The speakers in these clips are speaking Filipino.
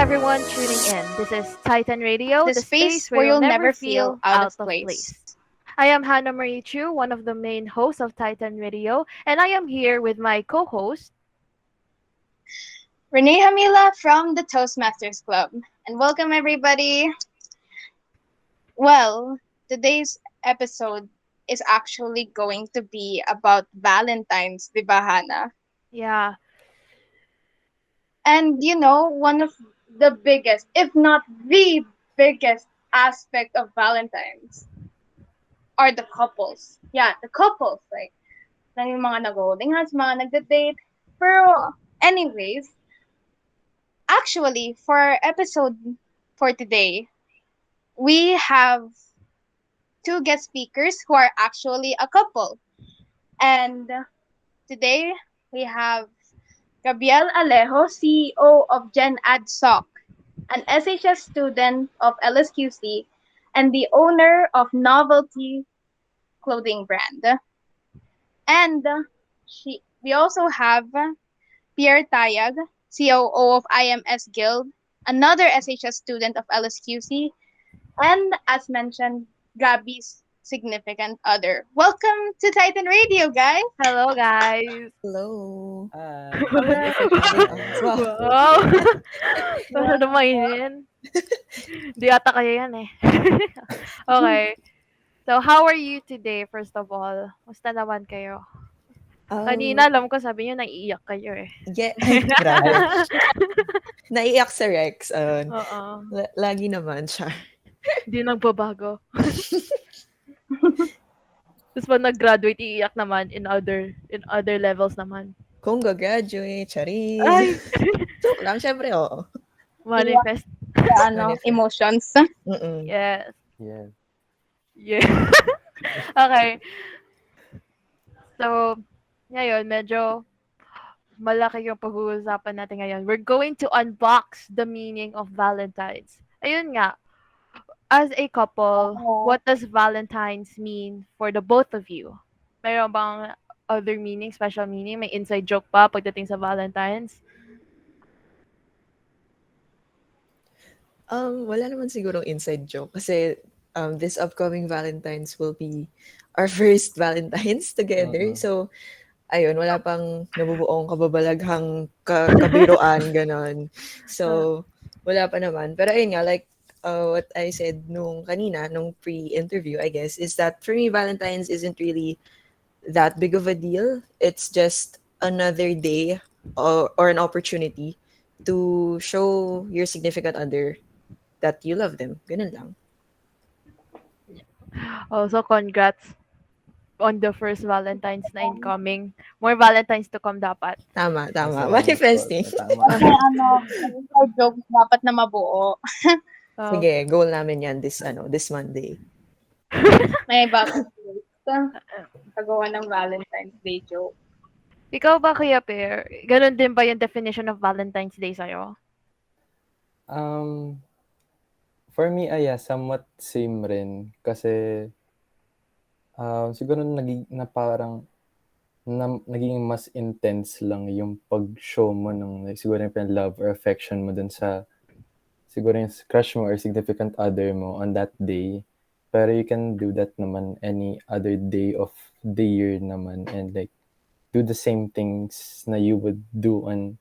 everyone tuning in. This is Titan Radio, The the space space where where you'll you'll never never feel feel out out of of place. place. I am Hannah Marie Chiu, one of the main hosts of Titan Radio, and I am here with my co-host. Renee Jamila from the Toastmasters Club. And welcome everybody. Well, today's episode is actually going to be about Valentine's, di ba, Hannah? Yeah, And one of the biggest, if not the biggest aspect of Valentine's are the couples. Yeah, the couples. Like, yung mga nag-holding hands, mga nagda-date. Pero, anyways, actually, for our episode for today, we have two guest speakers who are actually a couple. And today we have Gabrielle Alejo, CEO of Gen Ad Soc, an SHS student of LSQC, and the owner of Novelty clothing brand. And we also have Pierre Tayag, COO of IMS Guild, another SHS student of LSQC, and as mentioned, Gabby's significant other. Welcome to Titan Radio, guys. hello guys. Hello. Hi. Thank you for having us. Wow. Wow, masyado mainin. Di ata kaya yan eh. Okay, so how are you today first of all? Musta naman kayo? Kanina Um, alam ko sabi niyo naiiyak kayo eh. yeah, ay, grabe. Naiiyak sa Rex. Oo, Lagi naman siya. di nagbabago. Tapos pag nag-graduate, iiyak naman in other levels naman. Kung gagraduate, charis. Ay! Joke lang, syempre, oo. Manifest. Manifest. Emotions. Mm-mm. Yes. Yeah. Yeah. Okay. So, ngayon, medyo malaki yung pag-uusapan natin ngayon. We're going to unbox the meaning of Valentines. Ayun nga, as a couple, what does Valentines mean for the both of you? Mayroon bang other meaning, special meaning? May inside joke pa pagdating sa Valentines? Wala naman sigurong inside joke kasi this upcoming Valentine's will be our first Valentine's together. Mm-mm. So, ayun, wala pang nabubuong kababalaghang kabiruan, ganon. So, wala pa naman. Pero ayun nga, like what I said nung kanina, nung pre-interview, I guess, is that for me, Valentine's isn't really that big of a deal. It's just another day or an opportunity to show your significant other that you love them. Ganun lang. Also, congrats on the first Valentine's na incoming. More Valentines to come dapat. Tama. Salamat Manifesting. po. Tama. Kasi inside joke dapat na mabuo. Sige, goal namin yan this Monday. May bucket list. Pagawa ng Valentine's Day joke. Ikaw ba, Kuya Per? Ganon din ba yung definition of Valentine's Day sa'yo? For me, somewhat same rin. Kasi, siguro naging mas intense lang yung pag-show mo ng like, siguro yung love or affection mo dun sa siguro yung crush mo or significant other mo on that day. Pero you can do that naman any other day of the year naman and like do the same things na you would do on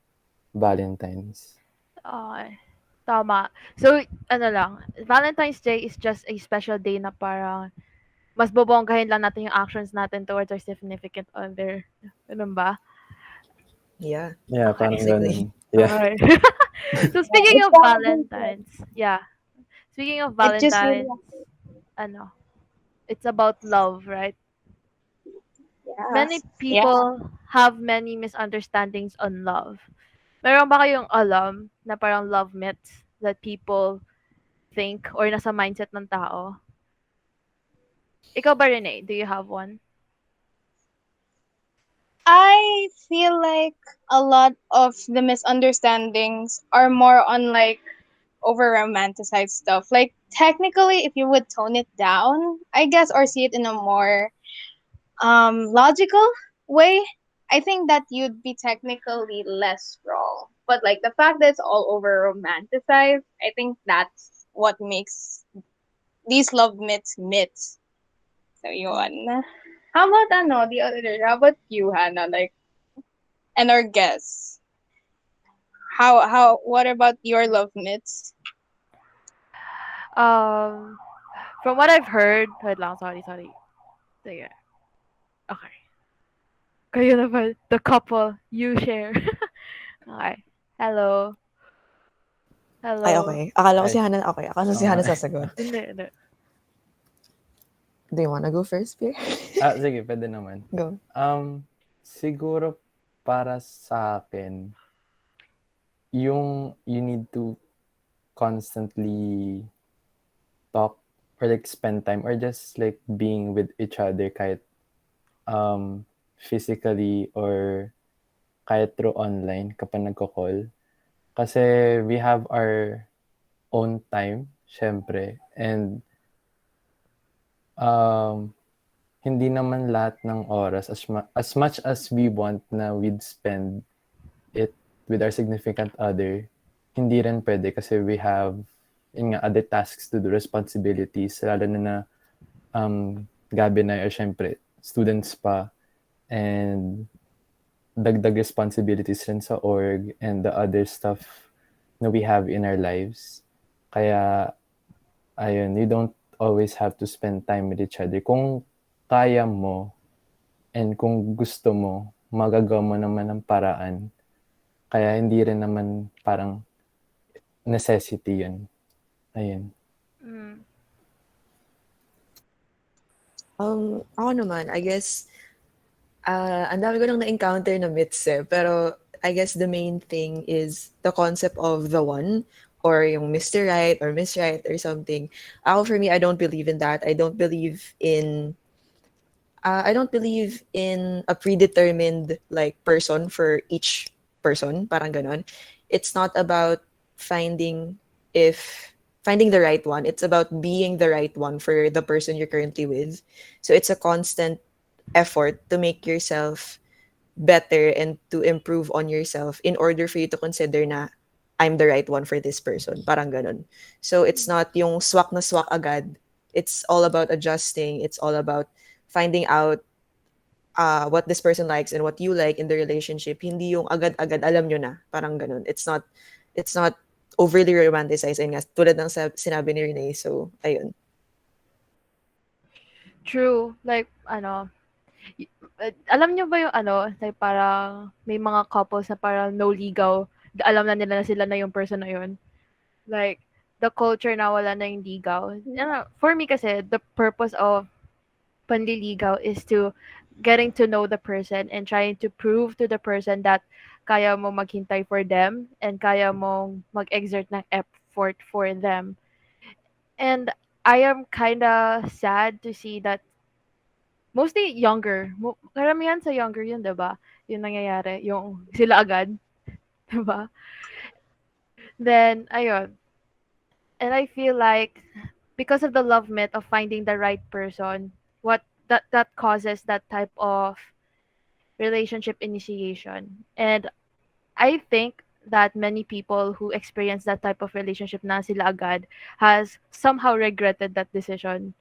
Valentine's. Ay, tama. So, ano lang, Valentine's Day is just a special day na parang mas bobonggahin lang natin yung actions natin towards our significant other. Ganun ba? Yeah. Yeah, Okay. parang Basically. ganun. Yeah. Okay. So, speaking of Valentine's, Speaking of It just Valentine's, it's about love, right? Many people have many misunderstandings on love. Meron ba kayong alam na parang love myths that people think or nasa mindset ng tao? Ikaw ba, Renee? Do you have one? I feel like a lot of the misunderstandings are more on like over romanticized stuff. Like technically if you would tone it down, I guess, or see it in a more logical way, I think that you'd be technically less wrong. But like the fact that it's all over romanticized, I think that's what makes these love myths myths. So yun. How about the other? How about you, Hannah? Like, and our guests. What about your love myths? Um, from what I've heard, wait lang, sorry. Sige. Okay. Kayo naman, the couple, you share. Okay. Hello. Ay, Hello. okay. Akala ko si Ay, Hana, okay. Akala ko si oo nga Hana eh. sasagot. Hindi. Do you wanna go first, Pierre? Sige, pwede naman. Go. Siguro para sa akin, yung you need to constantly talk or like spend time or just like being with each other kahit physically or kahit through online kapag nagko-call. Kasi we have our own time, syempre. And hindi naman lahat ng oras as much as we want na we'd spend it with our significant other, hindi rin pwede kasi we have other tasks to do, responsibilities, lalo na Gabby na or syempre, students pa, and dagdag responsibilities rin sa org and the other stuff na we have in our lives. Kaya, ayun, you don't always have to spend time with each other. Kung kaya mo and kung gusto mo, magagawa mo naman ng paraan. Kaya hindi rin naman parang necessity yun. Ayun. Mm. Ako naman, I guess, ang dami ko nang na-encounter na myths eh. Pero I guess the main thing is the concept of the one or yung Mr. Right or Miss Right or something. Ako, for me, I don't believe in that. I don't believe in a predetermined like person for each person, parang ganon. It's not about finding if finding the right one. It's about being the right one for the person you're currently with. So it's a constant effort to make yourself better and to improve on yourself in order for you to consider na I'm the right one for this person. Parang ganon. So it's not yung swak na swak agad. It's all about adjusting. It's all about finding out what this person likes and what you like in the relationship. Hindi yung agad-agad alam nyo na. Parang ganon. It's not overly romanticized. Ayun nga, tulad ng sinabi ni Renee. So, ayun. True. Like, alam nyo ba yung like parang may mga couples na parang no ligaw, alam na nila na sila na yung person na yun. Like, the culture na wala na yung ligaw. For me kasi, the purpose of panliligaw is to getting to know the person and trying to prove to the person that kaya mo maghintay for them and kaya mo mag-exert ng effort for them. And I am kinda sad to see that mostly younger, karamihan sa younger yun, 'di ba? Yung nangyayari, yung sila agad, 'di ba? Then, ayun. And I feel like because of the love myth of finding the right person, what that causes that type of relationship initiation. And I think that many people who experience that type of relationship na sila agad has somehow regretted that decision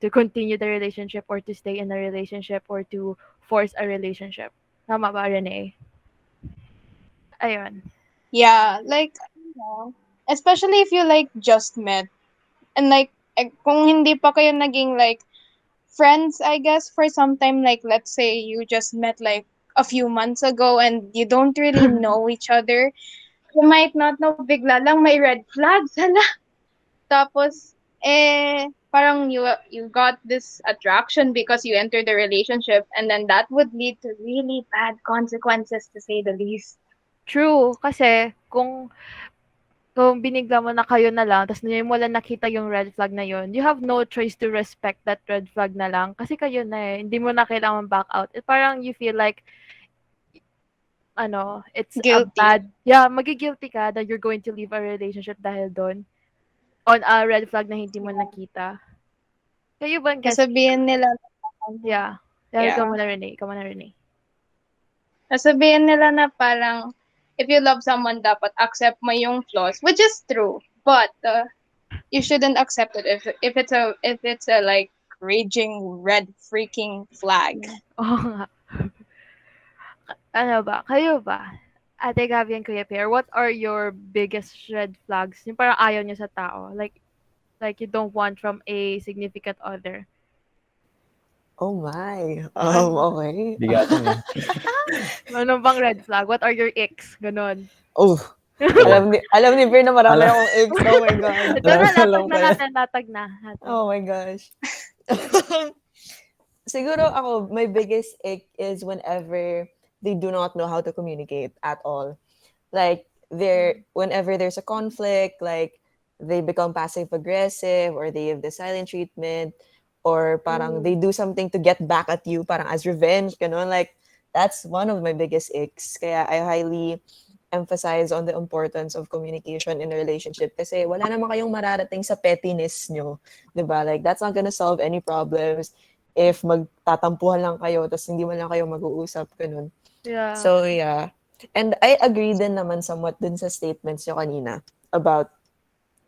to continue the relationship or to stay in a relationship or to force a relationship. Tama ba, Renee? Ayun. Yeah, like, especially if you like just met and like kung hindi pa kayo naging like friends, I guess, for some time, like let's say you just met like a few months ago and you don't really know each other, you might not know bigla lang may red flags, hala. Tapos, parang you got this attraction because you entered the relationship and then that would lead to really bad consequences to say the least. True. Kasi kung binigla mo na kayo na lang, tapos ngayon mo lang nakita yung red flag na yun, you have no choice to respect that red flag na lang. Kasi kayo na eh. Hindi mo na kailangan back out. Parang you feel like, it's a Guilty. magigilty ka that you're going to leave a relationship dahil doon. On a red flag na hindi mo nakita. Kayo ba, guys? Sasabihin nila, Yeah. Yeah. Ikaw muna, Renee. sasabihin nila na parang if you love someone, dapat accept mo yung flaws, which is true. But you shouldn't accept it if it's a like raging red freaking flag. Oo nga. Ano ba, kayo ba? Ate Gabby and Kuya Pierre, what are your biggest red flags? Yung parang ayaw niyo sa tao. Like you don't want from a significant other. Oh my. Ano, Okay. Bigatan eh. ano bang red flag? What are your icks? Ganon. Oh, Oh, alam ni Pierre na marami alam, akong ex. Oh my God. Ito na, alam latag ko na yan. natin, latag na. Natin. Oh my gosh. Siguro ako, my biggest ick is whenever they do not know how to communicate at all. Like, whenever there's a conflict, like, they become passive aggressive or they give the silent treatment or parang they do something to get back at you, parang as revenge, ganun. Like, that's one of my biggest icks. Kaya I highly emphasize on the importance of communication in a relationship kasi wala naman kayong mararating sa pettiness nyo. 'Di ba? Like, that's not gonna solve any problems if magtatampuhan lang kayo tapos hindi man lang kayo mag-uusap, ganun. Yeah. So, yeah. And I agree din naman somewhat dun sa statements nyo kanina about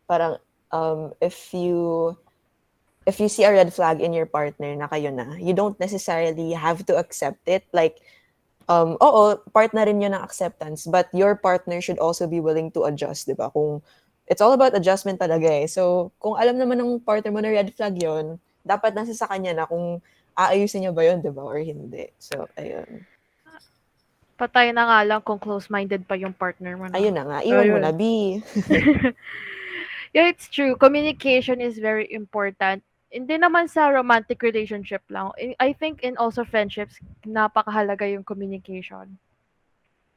parang if you see a red flag in your partner na kayo na, you don't necessarily have to accept it. Like, oo, part na rin yun ng acceptance, but your partner should also be willing to adjust, di ba? Kung, it's all about adjustment talaga eh. So, kung alam naman ng partner mo na red flag yun, dapat nasa sa kanya na kung aayusin niya ba yun, di ba? Or hindi. So, ayun. Patay na nga lang kung close-minded pa yung partner mo na. Ayun na nga. Iwan mo Ayun. na, B. Yeah, it's true. Communication is very important. Hindi naman sa romantic relationship lang. I think in also friendships, napakahalaga yung communication.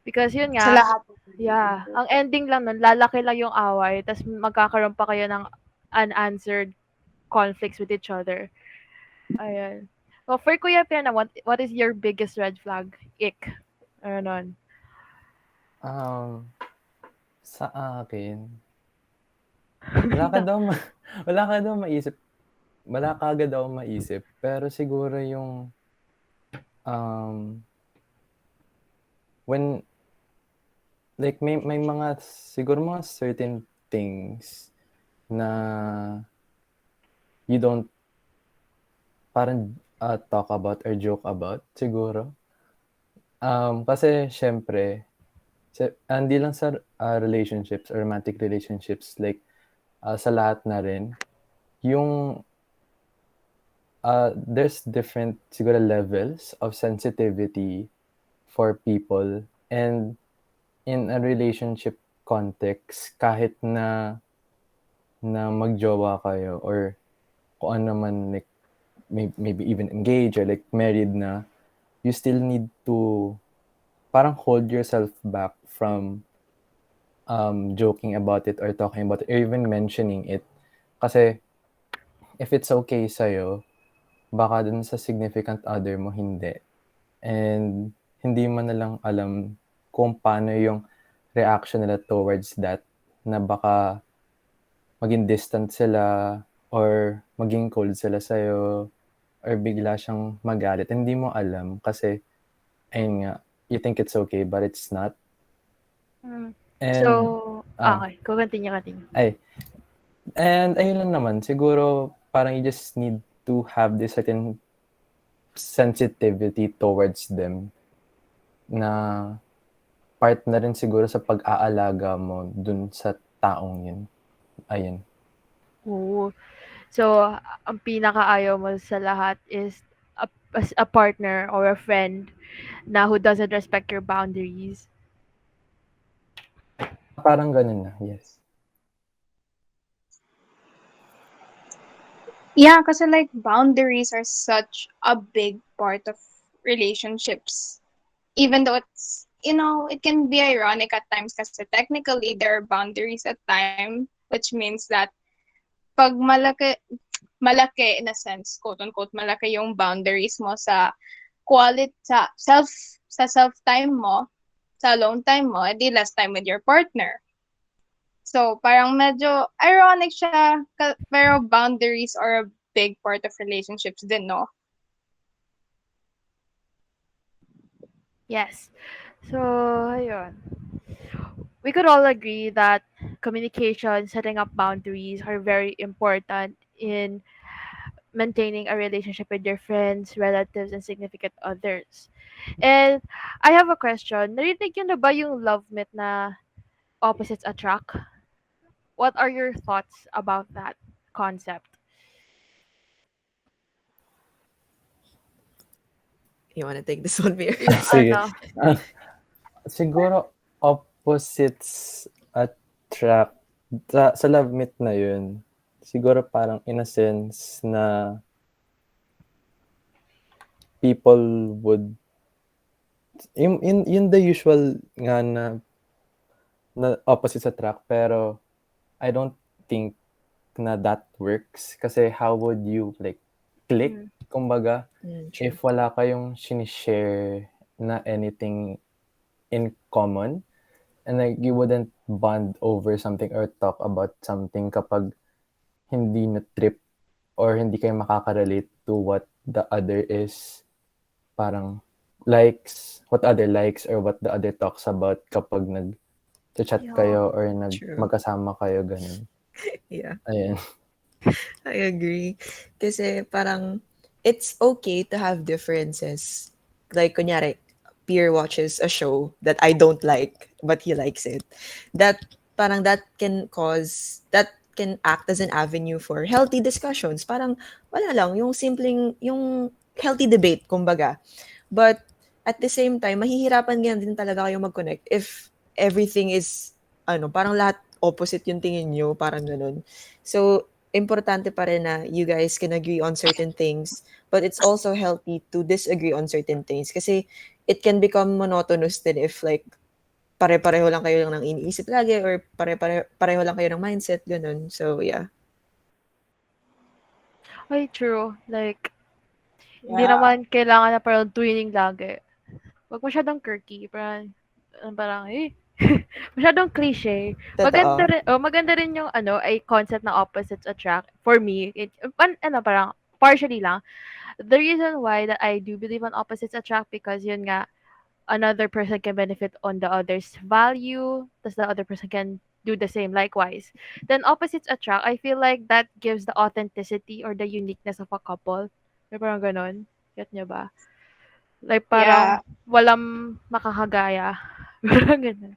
Because yun Sa nga, lahat. yeah, ang ending lang nun, lalaki lang yung away, tas magkakaroon pa kayo ng unanswered conflicts with each other. Ayan. Well, for Kuya Pia naman, what is your biggest red flag? Ick. Ano. Um, sa akin, wala ka daw, wala ka daw maisip, wala ka agad daw maisip, pero siguro yung, when, like, may mga, siguro mga certain things na you don't parang talk about or joke about, siguro. Kasi syempre, hindi lang sa relationships or romantic relationships, like, sa lahat na rin, yung there's different siguro levels of sensitivity for people, and in a relationship context, kahit na magjowa kayo or kung ano man, like maybe even engaged or like married na, you still need to parang hold yourself back from joking about it or talking about it or even mentioning it. Kasi if it's okay sa'yo, baka dun sa significant other mo hindi. And hindi mo na lang alam kung paano yung reaction nila towards that, na baka maging distant sila or maging cold sila sa'yo or bigla siyang magalit. Hindi mo alam kasi, ayun nga, you think it's okay but it's not. And, So, okay. Go continue. and ayun lang naman, siguro parang you just need to have this certain sensitivity towards them na part na rin siguro sa pag-aalaga mo dun sa taong yun. Ayun. Oo. So, ang pinakaayaw mo sa lahat is a partner or a friend na who doesn't respect your boundaries. Parang ganun na, yes. Yeah, kasi like boundaries are such a big part of relationships. Even though it can be ironic at times kasi technically there are boundaries at time, which means that pag malaki in a sense, quote unquote, malaki yung boundaries mo sa quality, sa self time mo, sa alone time mo, edi less time with your partner. So, parang medyo ironic siya, pero boundaries are a big part of relationships din, no? Yes. So, ayun. we could all agree that communication, setting up boundaries are very important in maintaining a relationship with your friends, relatives, and significant others. And I have a question. Narinig nyo na ba yung love myth na opposites attract? What are your thoughts about that concept? You wanna take this one, Mir? Yung Sige. ano, Ah, siguro opposites attract sa love meet na yun. Siguro parang in a sense na people would in the usual nga na opposites attract pero I don't think na that works kasi how would you like click mm, kumbaga True. if wala kayong sinishare na anything in common and like you wouldn't bond over something or talk about something kapag hindi na trip or hindi kayo makaka-relate to what the other is parang likes, what other likes or what the other talks about kapag nag-chat yeah. kayo or True. magkasama kayo ganun. Yeah. Ayan. I agree. Kasi parang it's okay to have differences. Like, kunyari, Pierre watches a show that I don't like, but he likes it. That parang that can act as an avenue for healthy discussions. Parang wala lang, yung healthy debate, kumbaga. But at the same time, mahihirapan nga din talaga kayo mag-connect if everything is, parang lahat opposite yung tingin nyo, parang ganun. So, importante pa rin na you guys can agree on certain things, but it's also healthy to disagree on certain things kasi it can become monotonous din if like pare-pareho lang kayo ng iniisip lagi or pareho lang kayo ng mindset, ganun. So, yeah. Ay, true. Like, hindi Yeah. naman kailangan na parang twinning lagi. Wag masyadong quirky. Parang eh. Masyadong cliche. Maganda Totoo. rin, maganda rin yung ano, ay concept na opposites attract. For me, parang, partially lang. The reason why that I do believe on opposites attract because yun nga, another person can benefit on the other's value, tas the other person can do the same likewise. Then opposites attract, I feel like that gives the authenticity or the uniqueness of a couple. May parang ganon. Get nyo ba? Like Yeah. parang walang makakagaya. Parang ganon.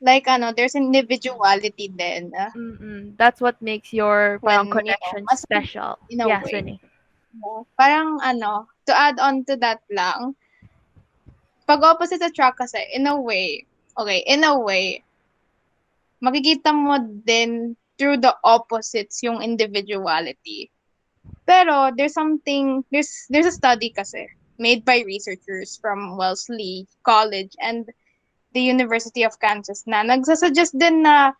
Like there's individuality then Mm-mm. That's what makes your parang when connection mas special. in a Yes, way. Renee. Parang to add on to that lang, pag opposite attract kasi, in a way, okay, in a way, makikita mo din through the opposites yung individuality. Pero there's a study kasi made by researchers from Wellesley College and the University of Kansas na nagsasuggest din na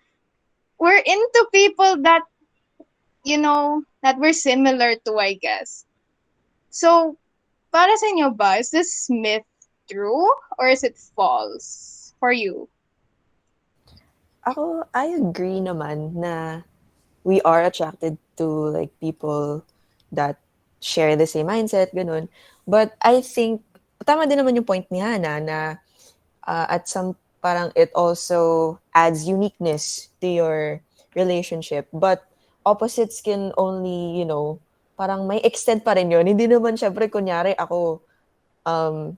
we're into people that, that we're similar to, I guess. So, para sa inyo ba, is this myth true or is it false for you? Ako, I agree naman na we are attracted to like people that share the same mindset, ganun. But I think, tama din naman yung point ni Hana na at some, parang it also adds uniqueness to your relationship. But opposites can only, parang may extent pa rin yun. Hindi naman, syempre, kunyari ako, um,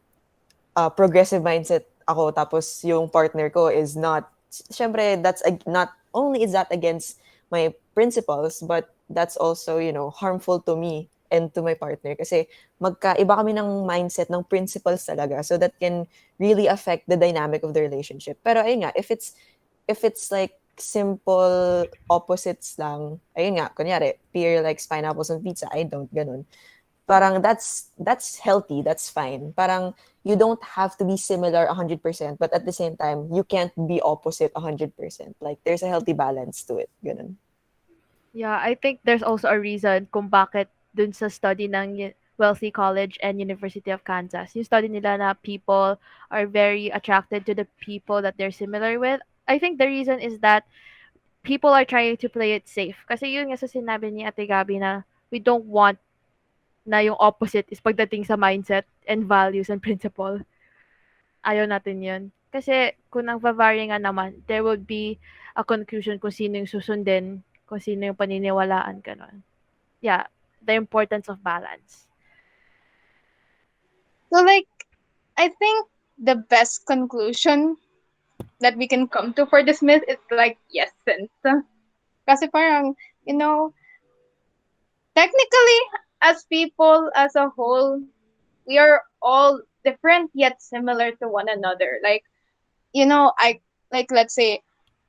progressive mindset ako tapos yung partner ko is not, syempre that's not only is that against my principles but that's also harmful to me and to my partner kasi magkaiba kami ng mindset ng principles talaga, so that can really affect the dynamic of the relationship. Pero ayun nga, if it's like simple opposites lang, ayun nga, kunyari Pierre likes pineapples on pizza, I don't, ganun, parang that's healthy, that's fine. Parang you don't have to be similar 100%, but at the same time, you can't be opposite 100%. Like there's a healthy balance to it. Ganun. Yeah, I think there's also a reason kung bakit dun sa study ng Wealthy College and University of Kansas. Yung study nila na people are very attracted to the people that they're similar with. I think the reason is that people are trying to play it safe. Kasi yun nga sa sinabi ni Ate Gabby na we don't want na yung opposite is pagdating sa mindset and values and principle. Ayaw natin yun. Kasi kung nagva-vary nga naman, there would be a conclusion kung sino yung susundin, kung sino yung paniniwalaan, gano'n. Yeah, the importance of balance. So like, I think the best conclusion that we can come to for this myth is like yes sense. Kasi parang, you know, technically, as people as a whole, we are all different yet similar to one another. Like, I like, let's say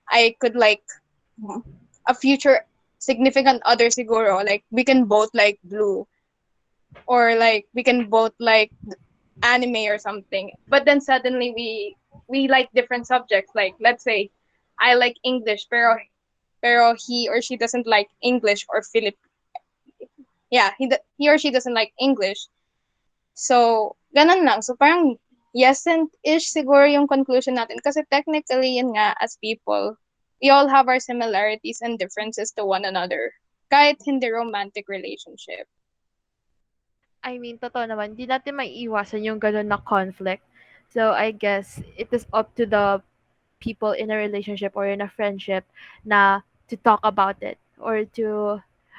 I could like a future significant other siguro. Like we can both like blue, or like we can both like anime or something. But then suddenly we like different subjects. Like let's say I like English, pero he or she doesn't like English or Philip. Yeah, he or she doesn't like English. So, ganun lang. So, parang yes and ish siguro yung conclusion natin. Kasi technically, yun nga, as people, we all have our similarities and differences to one another. Kahit hindi romantic relationship. I mean, totoo naman, di natin maiiwasan yung gano'n na conflict. So, I guess it is up to the people in a relationship or in a friendship na to talk about it or to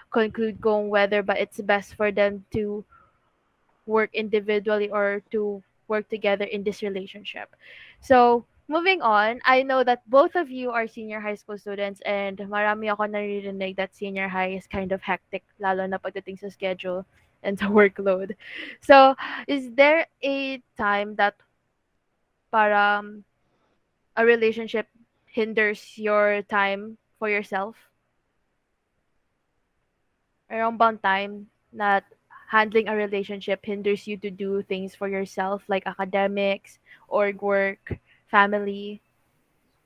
conclude kung whether ba it's best for them to work individually or to work together in this relationship. So, moving on, I know that both of you are senior high school students and marami ako naririnig that senior high is kind of hectic, lalo na pagdating sa schedule and sa workload. So, is there a time that parang a relationship hinders your time for yourself? Mayroon bang time that handling a relationship hinders you to do things for yourself like academics or work, family?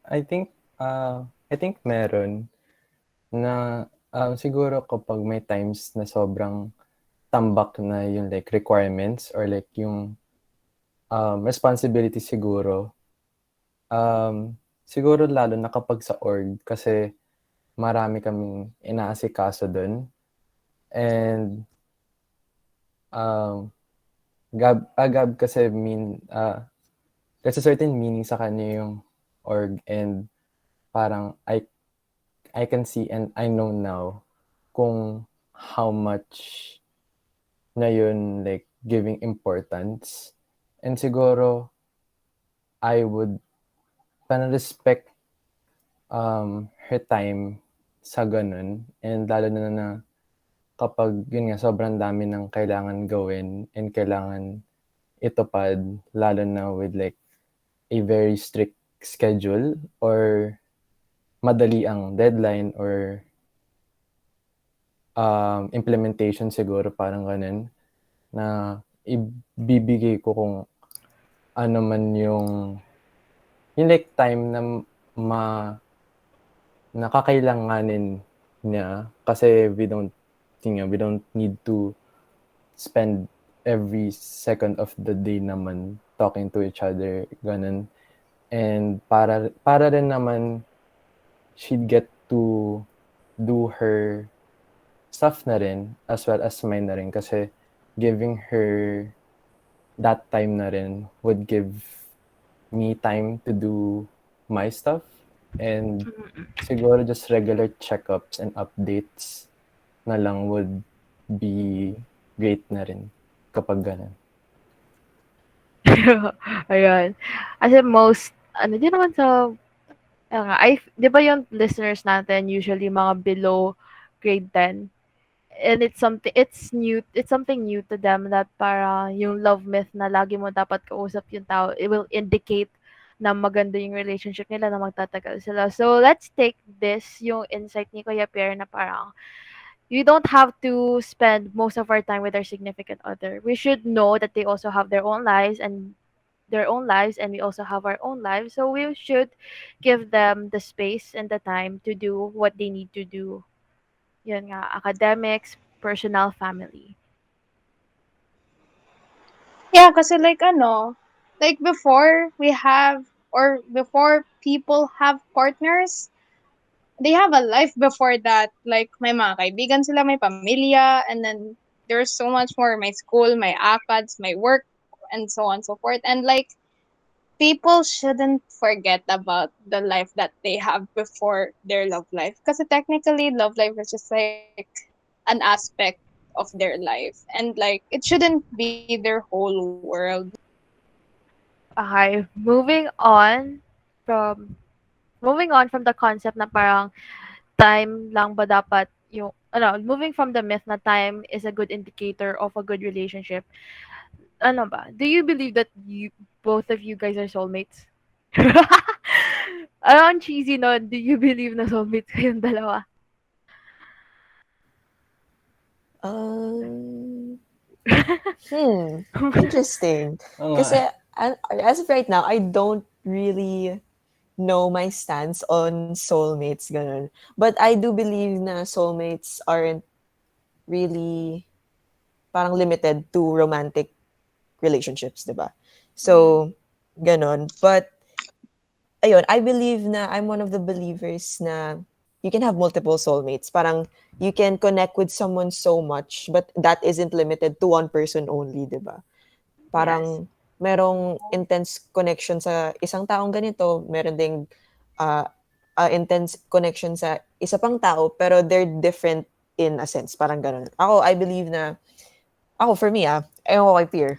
I think, I think meron na, siguro kapag may times na sobrang tambak na yung like requirements or like yung, responsibility siguro. Siguro lalo na kapag sa org kasi marami kaming inaasikaso dun and, um, Gab kasi there's a certain meaning sa kanya yung org and parang I can see and I know now kung how much na yun like giving importance. And siguro I would respect her time sa ganun and lalo na kapag yun nga sobrang dami ng kailangan gawin and kailangan itupad lalo na with like a very strict schedule or madali ang deadline or implementation siguro parang ganun na ibibigay ko kung ano man yung like time na nakakailanganin niya kasi we don't need to spend every second of the day naman talking to each other ganun and para rin naman she'd get to do her stuff na rin as well as mine na rin kasi giving her that time na rin would give me time to do my stuff and siguro just regular checkups and updates na lang would be great na rin kapag ganun. Ayun. Kasi most, ano din naman sa, ayun nga, di ba yung listeners natin usually mga below grade 10? And it's something new to them that para yung love myth na lagi mo dapat kausap yung tao, it will indicate na maganda yung relationship nila na magtatagal sila. So, let's take this, yung insight ni Kuya Pierre na parang, you don't have to spend most of our time with our significant other. We should know that they also have their own lives and we also have our own lives. So we should give them the space and the time to do what they need to do. Yun nga, academics, personal, family. Yeah, kasi like like before we have, or before people have partners, they have a life before that. Like, may mga kaibigan sila, may pamilya, and then there's so much more. My school, my ACADS, my work, and so on and so forth. And like, people shouldn't forget about the life that they have before their love life. Because technically, love life is just like an aspect of their life. And like, it shouldn't be their whole world. Okay, from moving on from the concept na parang time lang ba dapat yung ano, moving from the myth na time is a good indicator of a good relationship. Ano ba? Do you believe that both of you guys are soulmates? Ano ang cheesy nun? Do you believe na soulmates kayong dalawa? Um, Interesting. Oo nga. Kasi as of right now, I don't really know my stance on soulmates, ganun. But I do believe na soulmates aren't really parang limited to romantic relationships, di ba? So, ganun. But, ayun, I believe na I'm one of the believers na you can have multiple soulmates. Parang you can connect with someone so much, but that isn't limited to one person only, di ba? Yes. Parang merong intense connection sa isang taong ganito, meron ding uh, intense connection sa isa pang tao, pero they're different in a sense. Parang ganun. Ako, I believe na, for me, ewan ko kay Pierre.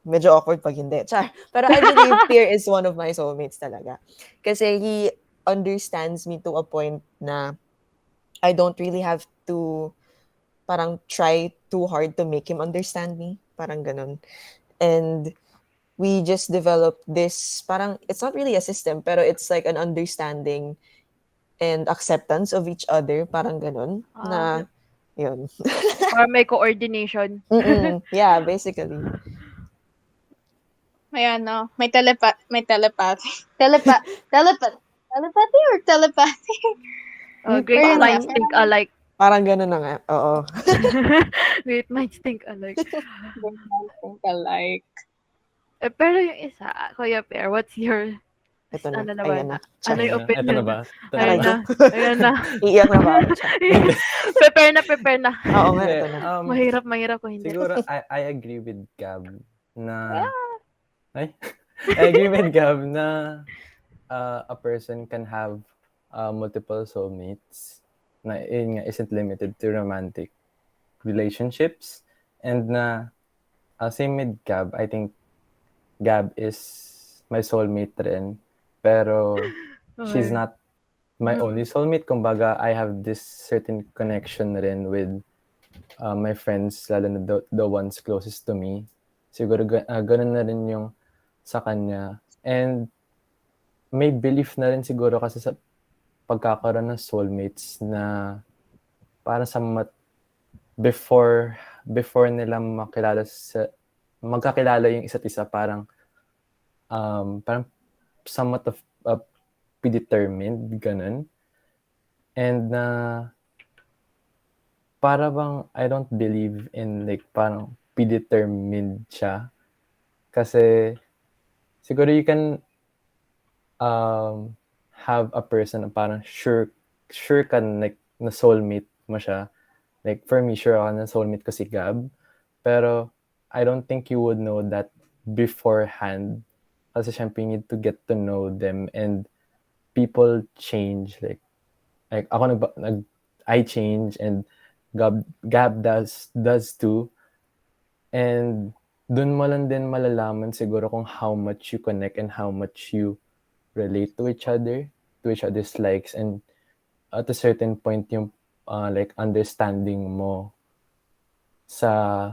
Medyo awkward pag hindi. Char. Pero I believe Pierre is one of my soulmates talaga. Kasi he understands me to a point na I don't really have to parang try too hard to make him understand me. Parang ganun. And we just developed this, parang, it's not really a system, pero it's like an understanding and acceptance of each other. Parang ganun. Ah, Na, yun. para may coordination. Yeah, basically. May ano, may telepathy. Telepathy or telepathy? Great Or yun nga, minds think alike. Parang ganun na nga. Oo. Great minds think alike. think alike. Pero yung isa, Kuya Pear, what's your Ito na. ano Ayan naman? na. Ano Char. yung Ito na opinion? ba? Ito na Ayun ba? na. Ayun na. Iiyak na ba ako? Char. Prepare na. Oo nga, Hindi, ito na. Mahirap kung hindi. siguro I agree with Gab na Ah. ay I agree with Gab na a person can have multiple soulmates na yun nga isn't limited to romantic relationships and na same with Gab. I think Gab is my soulmate rin pero she's Okay. not my only soulmate. Kumbaga, I have this certain connection rin with my friends, lalo na the ones closest to me. Siguro ganun na rin yung sa kanya. And may belief na rin siguro kasi sa pagkakaroon ng soulmates na para sa before nila magkakilala yung isa't isa, parang somewhat of predetermined, ganun. And para bang I don't believe in like parang predetermined siya. Kasi siguro you can have a person na parang sure ka like na soulmate mo siya. Like for me, sure ako na soulmate ko si Gab. Pero I don't think you would know that beforehand. Kasi syempre you need to get to know them and people change. Like ako I change and Gab does too. And dun mo lang din malalaman siguro kung how much you connect and how much you relate to each other's likes, and at a certain point yung like understanding mo sa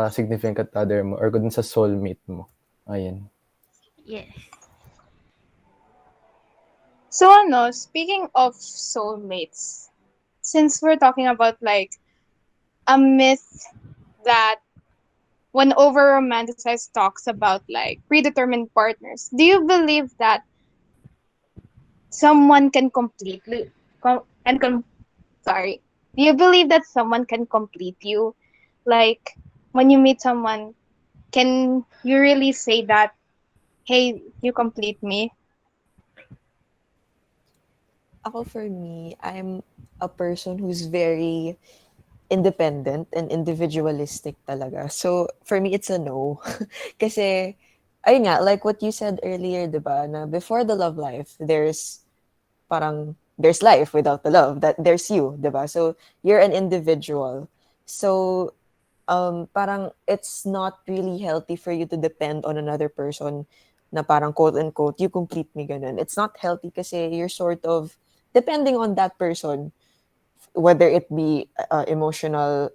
significant other mo or dun sa soulmate mo. Ayun. Yes. So ano, speaking of soulmates, since we're talking about like a myth that when over romanticized talks about like predetermined partners, do you believe that someone can completely com- and com- sorry, do you believe that someone can complete you? Like when you meet someone, can you really say that, hey, you complete me? Ako, for me, I'm a person who's very independent and individualistic talaga. So, for me, it's a no. Kasi, ayun nga, like what you said earlier, di ba, na before the love life, there's life without the love. That there's you, di ba? So, you're an individual. So, parang it's not really healthy for you to depend on another person na parang quote-unquote, you complete me, ganun. It's not healthy kasi you're sort of depending on that person, whether it be emotional,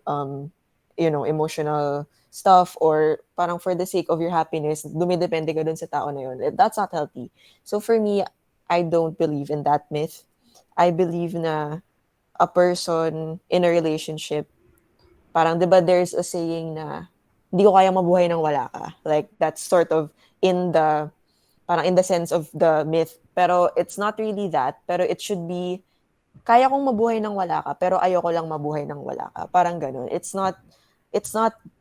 emotional stuff, or parang for the sake of your happiness, dumidepende ka dun sa tao na yun. That's not healthy. So for me, I don't believe in that myth. I believe na a person in a relationship, parang 'di ba there's a saying na hindi ko kaya mabuhay nang wala ka. Like that's sort of in the parang in the sense of the myth. Pero it's not really that. Pero it should be kaya kong mabuhay nang wala ka, pero ayoko lang mabuhay nang wala ka. Parang ganun. It's not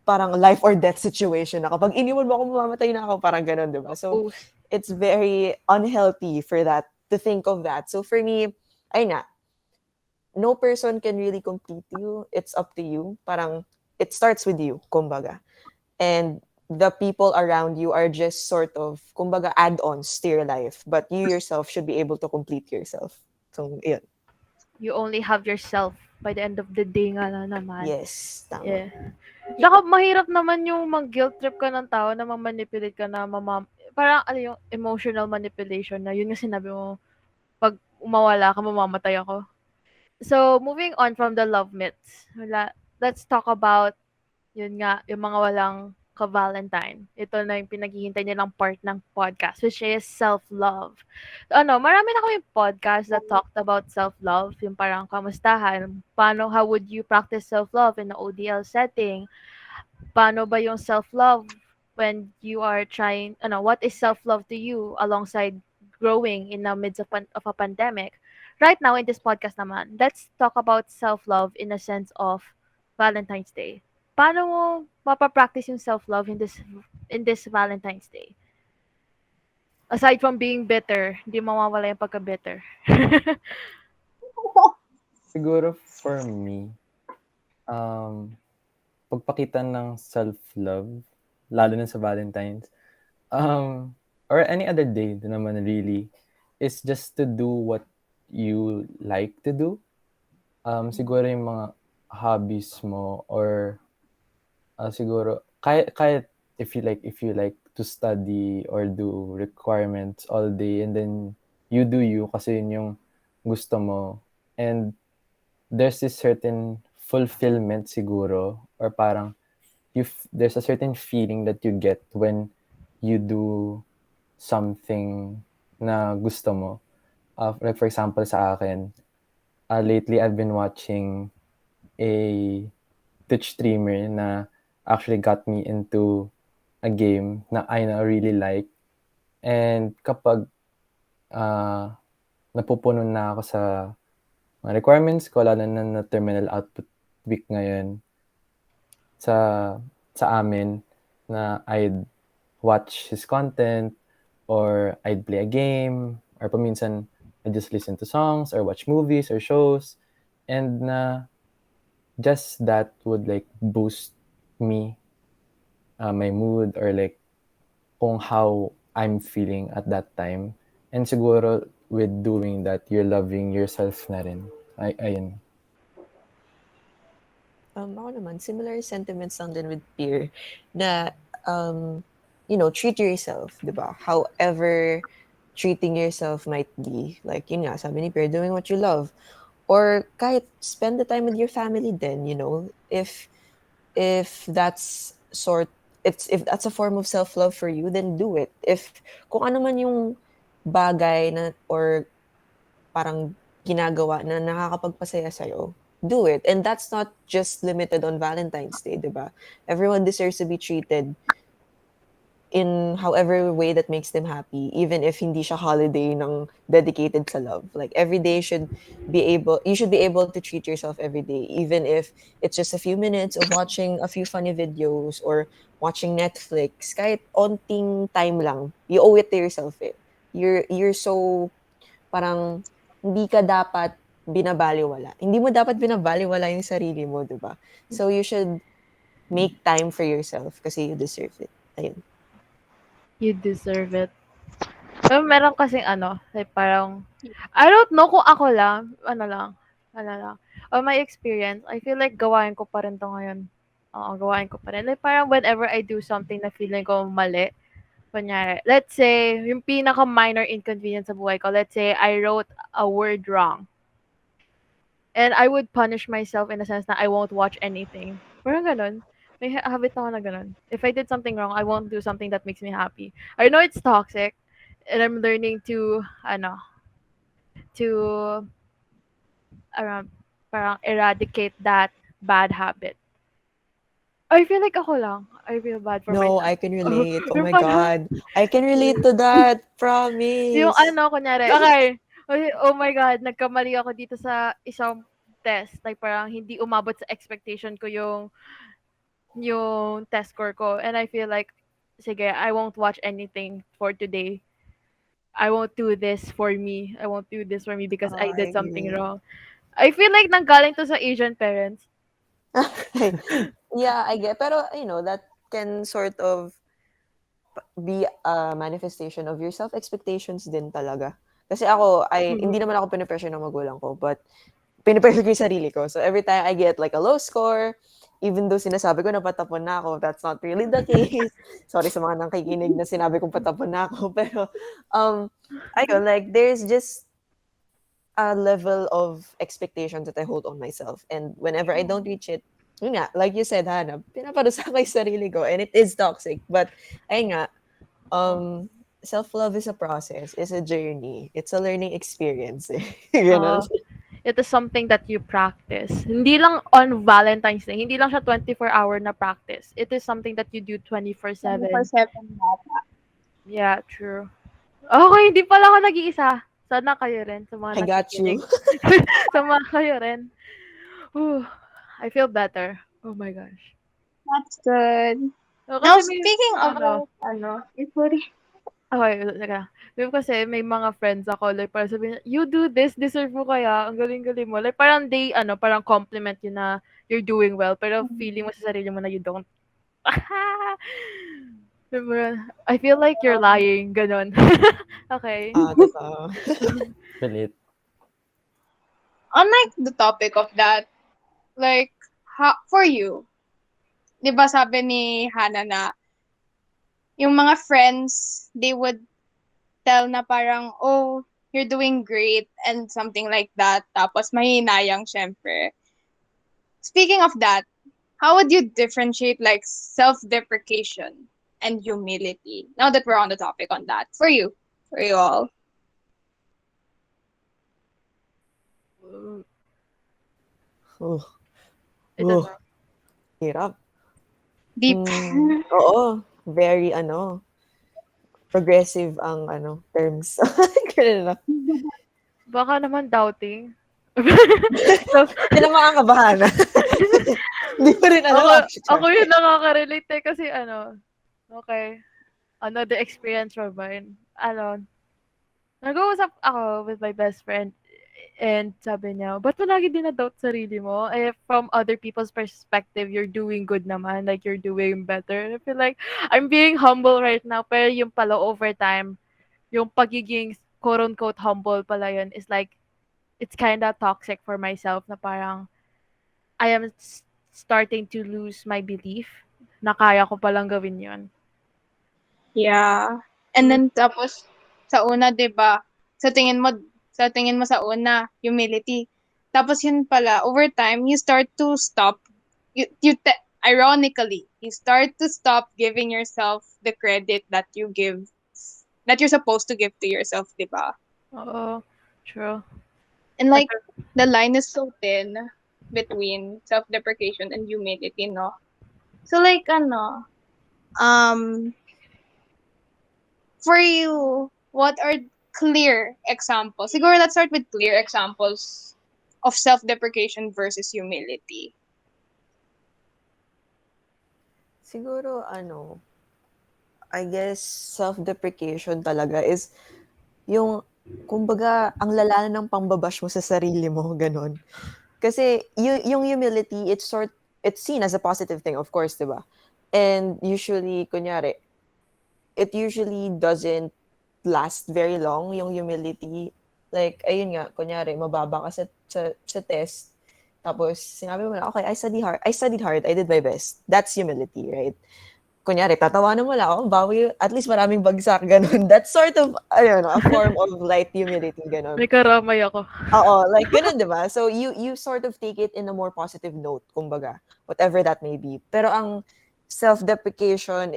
parang life or death situation na kapag iniwan mo ako, mamamatay na ako. Parang ganun, di ba? So, Oh, it's very unhealthy for that, to think of that. So, for me, ay na, no person can really complete you. It's up to you. Parang, it starts with you, kumbaga. And the people around you are just sort of, kumbaga, add-ons to your life. But you yourself should be able to complete yourself. So, yun. you only have yourself by the end of the day nga na naman. Yes, tama. Yeah. Tsaka mahirap naman yung mag-guilt trip ka ng tao na ma-manipulate ka na parang ano yung emotional manipulation na yun yung sinabi mo, pag umawala ka, mamamatay ako. So, moving on from the love myths, let's talk about, yun nga, yung mga walang ka-Valentine. Ito na yung pinaghihintay nilang part ng podcast, which is self-love. Ano, marami na kaming podcast that talked about self-love, yung parang kamustahan, how would you practice self-love in the ODL setting, paano ba yung self-love when you are trying, what is self-love to you alongside growing in the midst of a pandemic? Right now, in this podcast naman, let's talk about self-love in a sense of Valentine's Day. Paano mo mapapractice yung self-love in this Valentine's Day? Aside from being bitter, hindi mawawala yung pagka-bitter. Siguro for me, um, pagpakita ng self-love, lalo na sa Valentines, or any other day naman really, is just to do what you like to do. Siguro yung mga hobbies mo, or siguro kahit if you like to study or do requirements all day, and then you do you kasi yun yung gusto mo, and there's this certain fulfillment siguro, or parang there's a certain feeling that you get when you do something na gusto mo. Like for example sa akin, lately I've been watching a Twitch streamer na actually got me into a game na I really like. And kapag napupuno na ako sa mga requirements ko, lalo na terminal output week ngayon sa amin, na I'd watch his content, or I'd play a game, or paminsan I just listen to songs or watch movies or shows, and na just that would like boost me, my mood, or like kung how I'm feeling at that time. And siguro with doing that, you're loving yourself na rin. Ayun. Ako naman, similar sentiments lang din with Pierre na, treat yourself, di ba? However treating yourself might be. Like, yun nga, sabi ni Pierre, doing what you love. Or kahit spend the time with your family then, if that's if that's a form of self-love for you, then do it. If kung ano man yung bagay na or parang ginagawa na nakakapagpasaya sa'yo, do it. And that's not just limited on Valentine's Day, di ba? Everyone deserves to be treated in however way that makes them happy, even if hindi siya holiday ng dedicated sa love. Like every day you should be able to treat yourself every day, even if it's just a few minutes of watching a few funny videos or watching Netflix. Kahit onting time lang, you owe it to yourself eh. You're so parang hindi ka dapat binabaliwala. Hindi mo dapat binabaliwala yung sarili mo, di ba? So you should make time for yourself kasi you deserve it. Ayun. You deserve it. Pero meron kasing like parang, I don't know kung ako lang, ano lang. On my experience, I feel like gawain ko pa rin 'to ngayon. Oo, gawain ko pa rin. Like parang whenever I do something na feeling ko mali, kunyari, let's say, yung pinaka-minor inconvenience sa buhay ko, let's say, I wrote a word wrong. And I would punish myself in a sense na I won't watch anything. Parang ganun. May habit ako na ganun. If I did something wrong, I won't do something that makes me happy. I know it's toxic, and I'm learning to, um, parang eradicate that bad habit. I feel like ako lang. I feel bad for No, myself. I can relate. Oh Yung my parang, God. I can relate to that. yung Promise. kunyari, okay, oh my God, nagkamali ako dito sa isang test. Like, parang hindi umabot sa expectation ko yung test score ko. And I feel like, sige, I won't watch anything for today. I won't do this for me. I won't do this for me because I I did something agree. wrong. I feel like nanggaling to sa Asian parents. Yeah, I get. Pero, that can sort of be a manifestation of your self-expectations din talaga. Kasi ako, hindi naman ako pinipressure ng magulang ko, but pinipressure ko yung sarili ko. So, every time I get like a low score, even though sinasabi ko na patapon na ako, that's not really the case. Sorry sa mga nakikinig na sinabi kong patapon na ako. Pero, ayun, like, there's just a level of expectations that I hold on myself. And whenever I don't reach it, yun nga, like you said, Hannah, pinaparusa ko yung sarili ko. And it is toxic. But, ayun nga, self-love is a process. It's a journey. It's a learning experience. Ganun. It is something that you practice. Hindi lang on Valentine's Day. Hindi lang siya 24-hour na practice. It is something that you do 24/7. 24/7 yata. Yeah, true. Okay, hindi pala ako nag-iisa. Sana kayo rin sa mga I got you. nakikinig. Sa mga kayo rin. Whew, I feel better. Oh my gosh. That's good. Kasi Now, may, speaking of, sorry. okay, teka. Kasi may mga friends ako, like, parang sabihin, you do this, deserve mo kaya, ang galing-galing mo. Like, parang parang compliment yun na you're doing well, pero feeling mo sa sarili mo na you don't. Diba? I feel like you're lying, ganon. Okay. Totoo. Relate. On like the topic of that, like, for you, di ba sabi ni Hannah na, yung mga friends, they would tell na parang, oh, you're doing great, and something like that. Tapos, mahinayang, syempre. Speaking of that, how would you differentiate, like, self-deprecation and humility? Now that we're on the topic on that. For you all. Oh, Ito oh, na. hirap. Deep. Oo, very, progressive ang, terms. Ganun na. Baka naman doubting. Hindi na makakabahan. Hindi pa rin alam, Ako yung nakaka-relate kasi okay, another experience from mine. Nag-uusap ako with my best friend and sabi niya, ba't mo lagi dinadoubt sarili mo? Eh, from other people's perspective, you're doing good naman. Like, you're doing better. I feel like I'm being humble right now, pero yung pala over time, yung pagiging quote-unquote humble pala yun is like, it's kinda toxic for myself na parang I am starting to lose my belief na kaya ko palang gawin yun. Yeah. And then, tapos, sa una, di ba, sa tingin mo sa una, humility. Tapos yun pala, over time, you start to stop, ironically, you start to stop giving yourself the credit that you're supposed to give to yourself, di ba? Oo, true. And like, the line is so thin between self-deprecation and humility, no? So like, for you, what are clear examples? Siguro let's start with clear examples of self-deprecation versus humility. Siguro, I guess, self-deprecation talaga is yung, kumbaga, ang lala ng pambabash mo sa sarili mo, ganun. Kasi, yung humility, it's seen as a positive thing, of course, diba? And usually, kunyari, it usually doesn't last very long, yung humility. Like, ayun nga, kunyari, mababa ka sa test, tapos sinabi mo na, okay, I studied hard, I did my best. That's humility, right? Kunyari, tatawanan mo lang ako, bawi, at least maraming bagsak, ganun. That's sort of, ayun, a form of light humility, ganun. May karamay ako. Oo, like, ganun, di ba? So, you sort of take it in a more positive note, kumbaga, whatever that may be. Pero ang self-deprecation,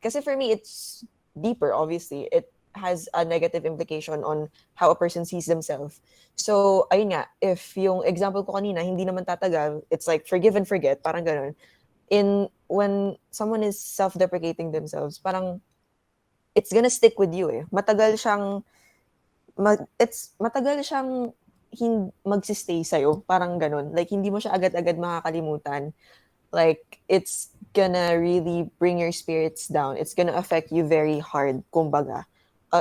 kasi for me, it's deeper, obviously. It has a negative implication on how a person sees themselves. So, ayun nga, if yung example ko kanina, hindi naman tatagal, it's like forgive and forget, parang ganun. When someone is self-deprecating themselves, parang it's gonna stick with you eh. Matagal siyang magsistay sa'yo, parang ganun. Like, hindi mo siya agad-agad makakalimutan. Like, it's gonna really bring your spirits down. It's gonna affect you very hard, kumbaga.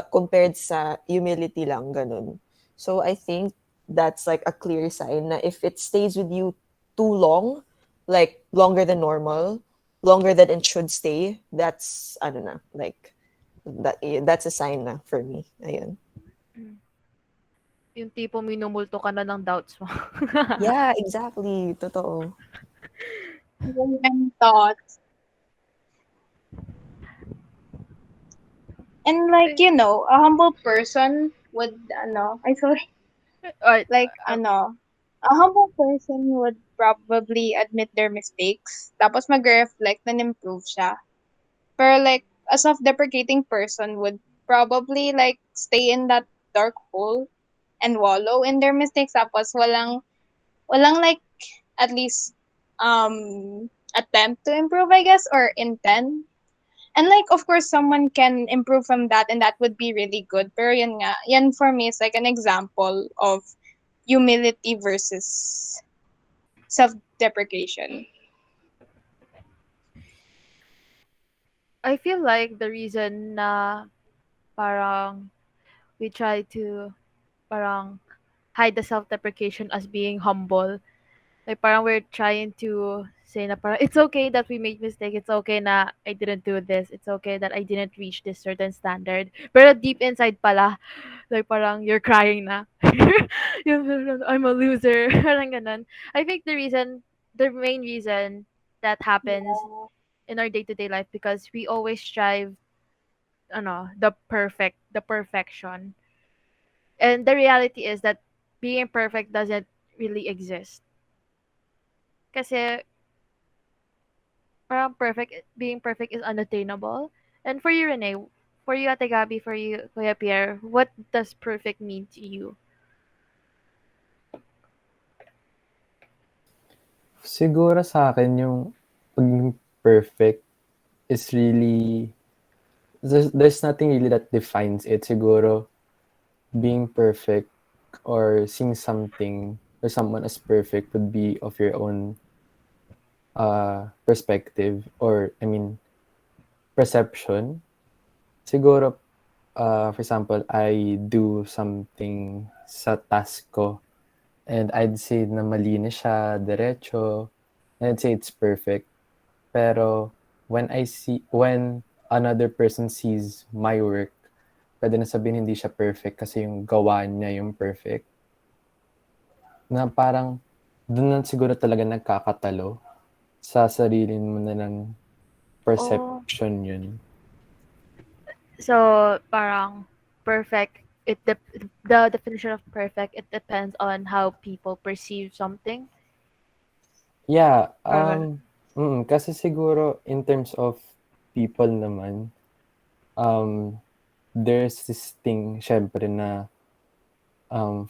Compared sa humility lang, ganun. So, I think that's like a clear sign na if it stays with you too long, like longer than normal, longer than it should stay, that's, I don't know, like, that's a sign na for me. Ayun. Yung tipo minumulto ka na ng doubts mo. Yeah, exactly. Totoo. Ganyan thoughts. And like, a humble person would, Or, like, a humble person would probably admit their mistakes, tapos mag-reflect and improve siya. Pero like, a self-deprecating person would probably like stay in that dark hole and wallow in their mistakes, tapos walang like, at least, attempt to improve, I guess, or intend. And like, of course, someone can improve from that, and that would be really good. Pero yun nga, yan for me is like an example of humility versus self-deprecation. I feel like the reason na parang we try to parang hide the self-deprecation as being humble. Like parang we're trying to say na parang it's okay that we make mistake. It's okay na I didn't do this. It's okay that I didn't reach this certain standard. Pero deep inside pala, like parang you're crying na. I'm a loser. Parang ganun. I think the main reason that happens in our day-to-day life because we always strive the perfection. And the reality is that being perfect doesn't really exist. Kasi parang being perfect is unattainable. And for you, Renee, for you, Ate Gabby, for you, Kuya Pierre, what does perfect mean to you? Siguro sa akin yung pagiging perfect is really, there's nothing really that defines it. Siguro, being perfect or seeing something or someone as perfect would be of your own perspective or, I mean, perception. Siguro, for example, I do something sa task ko and I'd say na malinis siya, diretso, and I'd say it's perfect. Pero when another person sees my work, pwede na sabihin hindi siya perfect kasi yung gawa niya yung perfect. Na parang doon na siguro talaga nagkakatalo sa sarili mo na ng Oh, perception yun. so parang perfect. The definition of perfect it depends on how people perceive something. Yeah, Parang kasi siguro in terms of people naman, there's this thing syempre na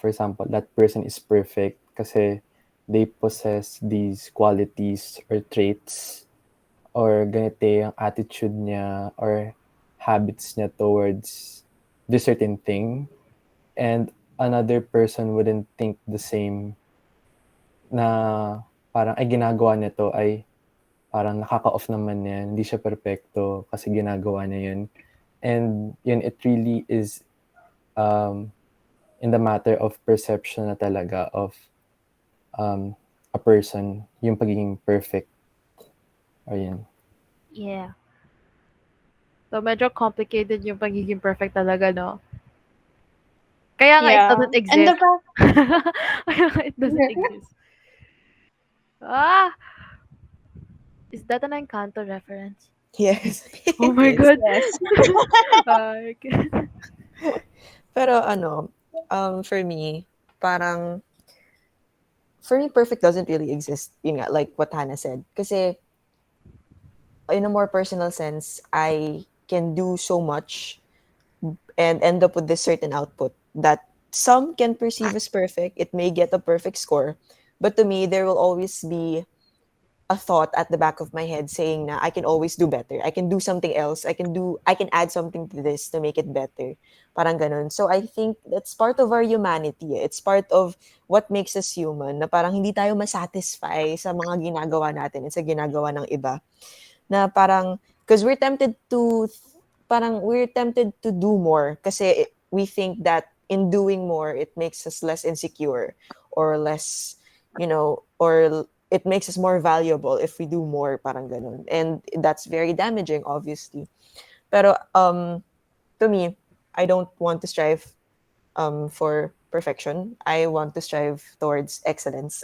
for example, that person is perfect kasi they possess these qualities or traits or ganito yung attitude niya or habits niya towards this certain thing and another person wouldn't think the same na parang ay ginagawa niya to ay parang nakaka-off naman yan, hindi siya perfecto kasi ginagawa niya yun. And yun, it really is in the matter of perception na talaga of a person, yung pagiging perfect. Ayun. yeah. So, medyo complicated yung pagiging perfect talaga, no? Kaya nga, it Yeah. doesn't And the exist. fact, Kaya nga, it doesn't exist. Ah! Is that an Encanto reference? Yes. Oh my Yes. God! yes. Okay. Pero for me, parang, for me, perfect doesn't really exist. Yun nga, like what Hannah said. Kasi, in a more personal sense, I can do so much and end up with this certain output that some can perceive as perfect. It may get a perfect score. But to me, there will always be a thought at the back of my head saying na I can always do better. I can do something else. I can add something to this to make it better. Parang ganun. So I think that's part of our humanity. It's part of what makes us human na parang hindi tayo masatisfy sa mga ginagawa natin at sa ginagawa ng iba. Na parang, because we're tempted to do more kasi we think that in doing more, it makes us less insecure or less, or it makes us more valuable if we do more, parang ganun. And that's very damaging, obviously. Pero to me, I don't want to strive for perfection. I want to strive towards excellence.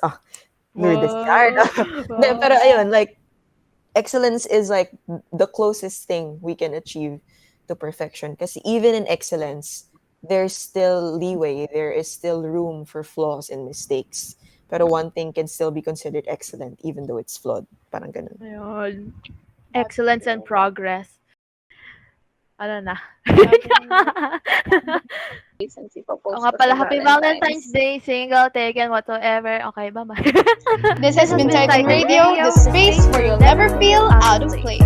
Lourdes. Wow. Pero Wow. ayun, like, excellence is like the closest thing we can achieve to perfection. Because even in excellence, there's still leeway. There is still room for flaws and mistakes. Pero one thing can still be considered excellent even though it's flawed. Parang ganun. Ayun. Excellence and progress. Ano na? Since O ipopost nga ko pala, sa Happy Valentine's Day, single, taken, whatsoever. Okay, bye-bye. This has been Typing Radio, the space where you'll never feel out of place.